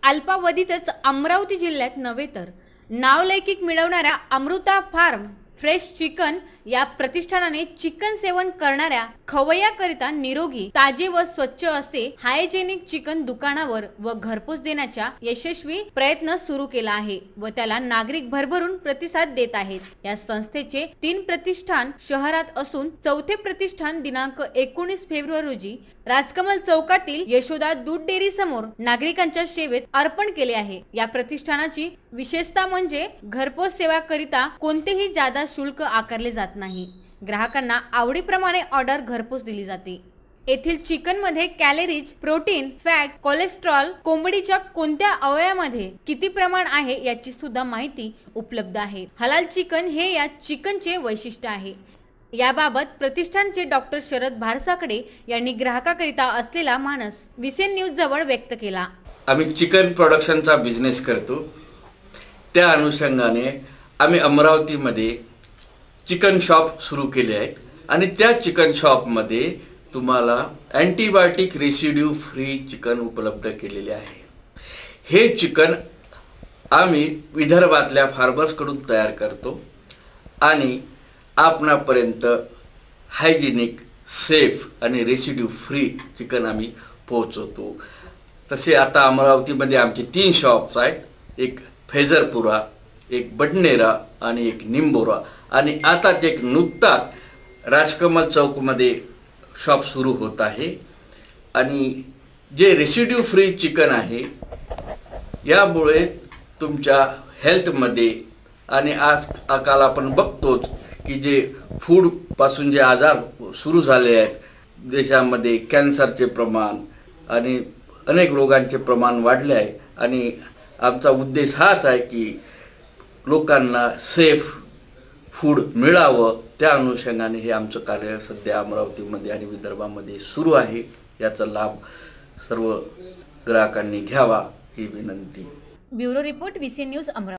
अल्पावधीतच अमरावती जिल्ह्यात नव्हे तर नावलौकिक मिळवणाऱ्या अमृता फार्म फ्रेश चिकन या प्रतिष्ठानाने चिकन सेवन करणाऱ्या खवय्याकरिता निरोगी, ताजे व स्वच्छ असे हायजेनिक चिकन दुकानावर व घरपोच देण्याचा यशस्वी प्रयत्न सुरू केला आहे व त्याला नागरिक भरभरून प्रतिसाद देत आहेत। या संस्थेचे 3 प्रतिष्ठान शहरात असून चौथे प्रतिष्ठान दिनांक 19 फेब्रुवारी रोजी राजकमल चौकातील यशोदा दूध डेअरी समोर नागरिकांच्या सेवेत अर्पण केले आहे। या प्रतिष्ठानाची विशेषता म्हणजे घरपोच सेवा करिता कोणतेही जादा शुल्क आकारले जात नाही। ग्राहकांना आवडीप्रमाणे ऑर्डर घरपोच दिली जाते। येथील चिकन मध्ये कॅलरीज, प्रोटीन, फॅट, कोलेस्ट्रॉल, कोंबडीच्या कोणत्या अवयवामध्ये किती प्रमाण आहे याची सुद्धा माहिती उपलब्ध आहे। हलाल चिकन हे या चिकनचे वैशिष्ट्य आहे। याबाबत प्रतिष्ठानचे डॉक्टर शरद भारसाकडे यांनी ग्राहकाकरिता असलेला मानस विसेन न्यूज जवळ व्यक्त केला। आम्ही चिकन प्रोडक्शनचा बिझनेस करतो, त्या अनुषंगाने आम्ही अमरावतीमध्ये चिकन शॉप सुरू केले आहेत आणि त्या चिकन शॉप मध्ये तुम्हाला अँटीबायोटिक रेसिड्यू फ्री चिकन उपलब्ध केलेले आहे। हे चिकन आम्ही विदर्भातल्या फार्मर्स कडून तयार करतो आणि आपणापर्यंत हायजेनिक, सेफ आणि रेसिड्यू फ्री चिकन आम्ही पोहोचवतो। तसे आता अमरावतीमध्ये आमचे 3 शॉप्स आहेत, एक फैजरपुरा, एक बडनेरा आणि एक निंबोरा, आणि आता एक नुकताच राजकमल चौकमध्ये शॉप सुरू होत आहे। आणि जे रेसिड्यू फ्री चिकन आहे यामुळे तुमच्या हेल्थमध्ये आणि आजकाल आपण बघतोच की जे फूड पासून जे आजार सुरू झाले आहेत देशामध्ये, कॅन्सरचे प्रमाण आणि अनेक रोगांचे प्रमाण वाढले आहे आणि आमचा उद्देश हाच आहे की लोकांना सेफ फूड मिळावं। त्या अनुषंगाने हे आमचं कार्य सध्या अमरावतीमध्ये आणि विदर्भामध्ये सुरू आहे। याचा लाभ सर्व ग्राहकांनी घ्यावा ही विनंती। Bureau report, Visen news, Amravati.